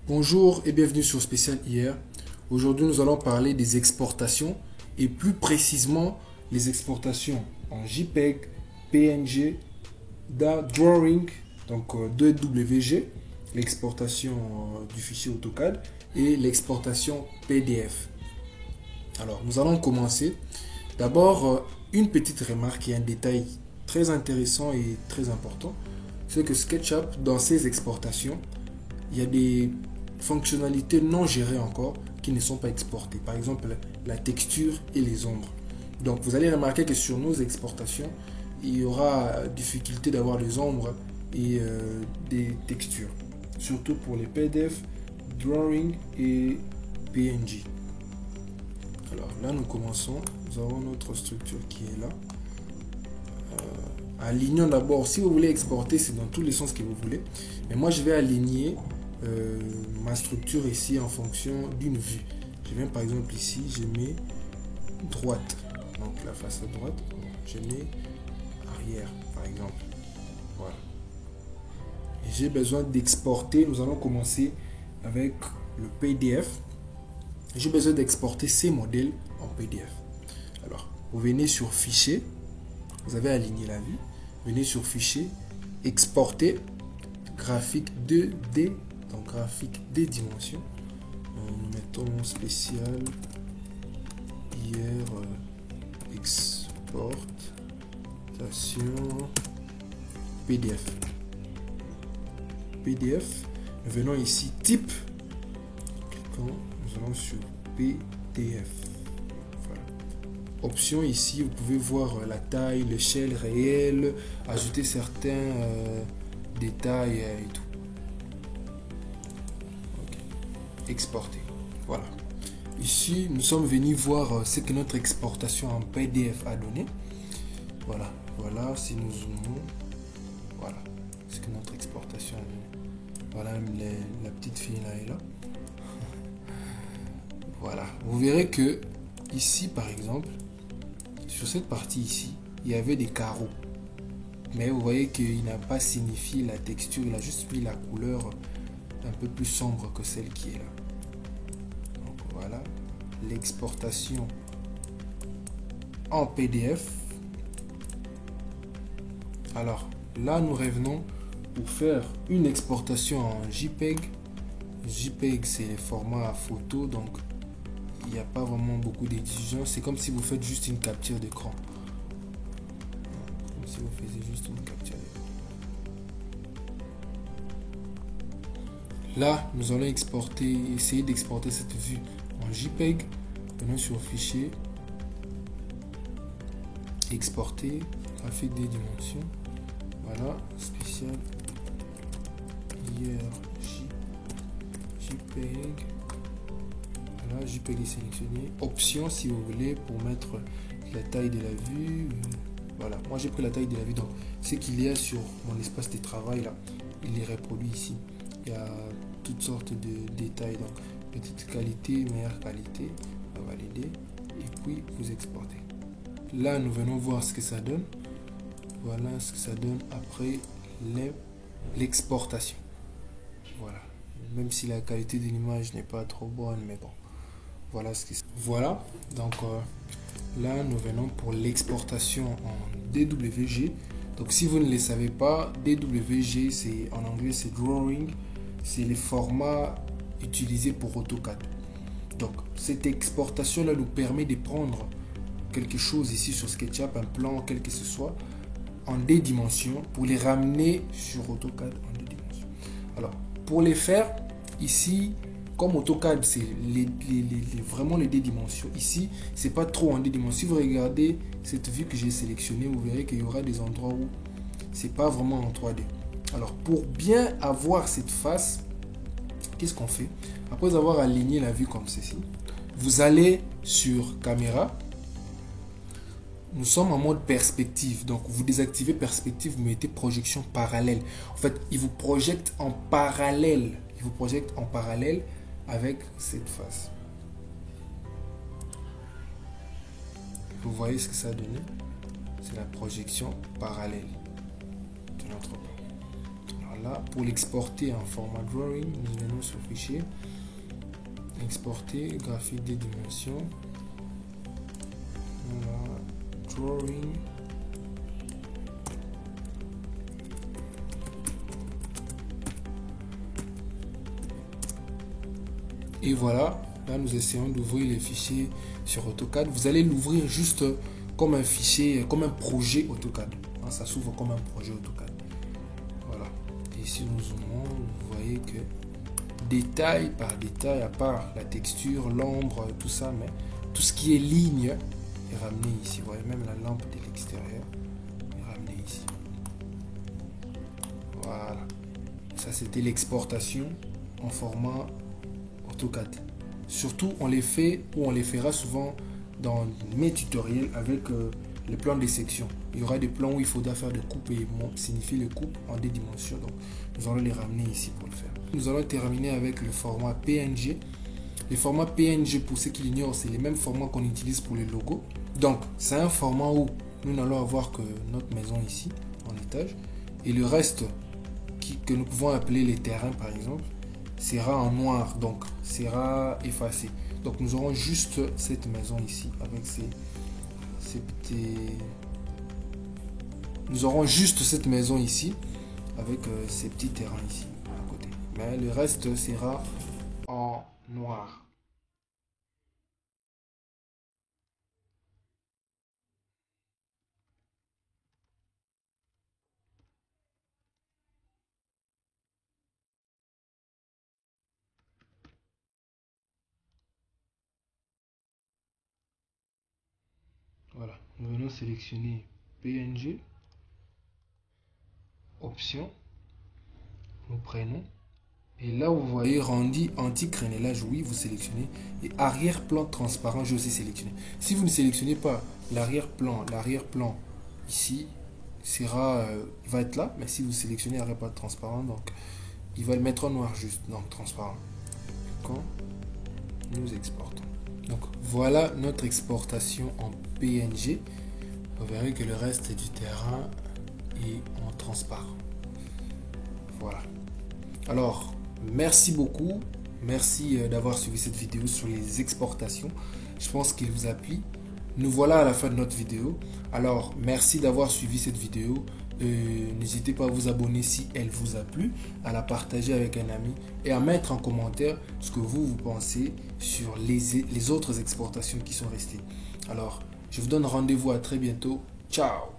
Bonjour et bienvenue sur Spécial IR. Aujourd'hui, nous allons parler des exportations et plus précisément les exportations en JPEG, PNG, Drawing, donc 2WG, l'exportation du fichier AutoCAD et l'exportation PDF. Alors, nous allons commencer. D'abord, une petite remarque et un détail très intéressant et très important, c'est que SketchUp, dans ses exportations, il y a des fonctionnalités non gérées encore qui ne sont pas exportées. Par exemple, la texture et les ombres. Donc, vous allez remarquer que sur nos exportations, il y aura difficulté d'avoir des ombres et des textures. Surtout pour les PDF, Drawing et PNG. Alors là, nous commençons. Nous avons notre structure qui est là. Alignons d'abord. Si vous voulez exporter, c'est dans tous les sens que vous voulez. Mais moi, je vais aligner ma structure ici en fonction d'une vue. Je viens par exemple ici, je mets droite. Donc la face à droite, je mets arrière par exemple. Voilà. Et j'ai besoin d'exporter. Nous allons commencer avec le PDF. J'ai besoin d'exporter ces modèles en PDF. Alors, vous venez sur Fichier. Vous avez aligné la vue. Venez sur Fichier, Exporter, graphique 2D, donc graphique des dimensions. Nous mettons spécial hier exportation PDF. PDF. Nous venons ici type. Cliquons, nous allons sur PDF. Voilà. Option ici, vous pouvez voir la taille, l'échelle réelle, ajouter certains détails et tout. Okay. Exporter. Voilà. Ici, nous sommes venus voir ce que notre exportation en PDF a donné. Voilà. Voilà, si nous zoomons, voilà ce que notre exportation a donné. Voilà, la petite fille là est là. Voilà. Vous verrez que ici, par exemple, sur cette partie ici, il y avait des carreaux. Mais vous voyez qu'il n'a pas signifié la texture, il a juste mis la couleur un peu plus sombre que celle qui est là. Donc voilà, l'exportation en PDF. Alors là, nous revenons pour faire une exportation en JPEG. JPEG, c'est les formats photo, donc il n'y a pas vraiment beaucoup d'exigences. C'est comme si vous faites juste une capture d'écran. Comme si vous faisiez juste une capture d'écran. Là, nous allons essayer d'exporter cette vue en JPEG. Venons sur Fichier, Exporter, graphique des dimensions. Voilà, spécial hier JPEG. Voilà, JPEG est sélectionné. Option si vous voulez pour mettre la taille de la vue. Voilà, moi j'ai pris la taille de la vue. Donc, ce qu'il y a sur mon espace de travail là, il est reproduit ici. Il y a toutes sortes de détails. Donc, petite qualité, meilleure qualité. On va valider. Et puis, vous exportez. Là, nous venons voir ce que ça donne. Voilà ce que ça donne après l'exportation. Voilà. Même si la qualité de l'image n'est pas trop bonne, mais bon. Voilà ce que c'est. Voilà. Donc, là, nous venons pour l'exportation en DWG. Donc, si vous ne le savez pas, DWG, c'est en anglais, c'est Drawing. C'est les formats utilisés pour AutoCAD. Donc, cette exportation-là nous permet de prendre quelque chose ici sur SketchUp, un plan, quel que ce soit, en deux dimensions, pour les ramener sur AutoCAD en deux dimensions. Alors, pour les faire, ici, comme AutoCAD, c'est vraiment les deux dimensions. Ici, c'est pas trop en deux dimensions. Si vous regardez cette vue que j'ai sélectionnée, vous verrez qu'il y aura des endroits où c'est pas vraiment en 3D. Alors, pour bien avoir cette face, qu'est-ce qu'on fait? Après avoir aligné la vue comme ceci, vous allez sur Caméra. Nous sommes en mode perspective. Donc, vous désactivez perspective, vous mettez projection parallèle. En fait, il vous projette en parallèle. Il vous projette en parallèle avec cette face. Vous voyez ce que ça a donné? C'est la projection parallèle de notre plan. Alors Voilà, pour l'exporter en format drawing, nous venons sur fichier, exporter, graphique des dimensions, voilà, drawing, et voilà, là nous essayons d'ouvrir les fichiers sur AutoCAD. Vous allez l'ouvrir juste comme un fichier, comme un projet AutoCAD. Ça s'ouvre comme un projet AutoCAD. Voilà. Et si nous zoomons, vous voyez que détail par détail, à part la texture, l'ombre, tout ça, mais tout ce qui est ligne est ramené ici. Vous voyez, même la lampe de l'extérieur est ramenée ici. Voilà. Ça, c'était l'exportation en format AutoCAD. Surtout, on les fait ou on les fera souvent dans mes tutoriels avec les plans de section. Il y aura des plans où il faudra faire des coupes et signifier les coupes en des dimensions. Donc, nous allons les ramener ici pour le faire. Nous allons terminer avec le format PNG. Le format PNG, pour ceux qui l'ignorent, c'est les mêmes formats qu'on utilise pour les logos. Donc, c'est un format où nous n'allons avoir que notre maison ici, en étage. Et le reste, que nous pouvons appeler les terrains par exemple, sera en noir, donc sera effacé. Donc nous aurons juste cette maison ici avec ces petits... Nous aurons juste cette maison ici avec ces petits terrains ici à côté. Mais le reste sera en noir. Voilà, nous venons sélectionner PNG, option, nous prenons, et là vous voyez rendu anti-crénelage, oui, vous sélectionnez, et arrière-plan transparent, j'ai aussi sélectionné. Si vous ne sélectionnez pas l'arrière-plan ici sera, il va être là, mais si vous sélectionnez arrière-plan transparent, donc il va le mettre en noir juste, donc transparent. Quand nous exportons. Donc voilà notre exportation en PNG. Vous verrez que le reste du terrain est en transparent. Voilà. Alors, merci beaucoup. Merci d'avoir suivi cette vidéo sur les exportations. Je pense qu'il vous a plu. Nous voilà à la fin de notre vidéo. Alors, merci d'avoir suivi cette vidéo. N'hésitez pas à vous abonner si elle vous a plu, à la partager avec un ami et à mettre en commentaire ce que vous pensez sur les autres exportations qui sont restées. Alors, je vous donne rendez-vous à très bientôt. Ciao!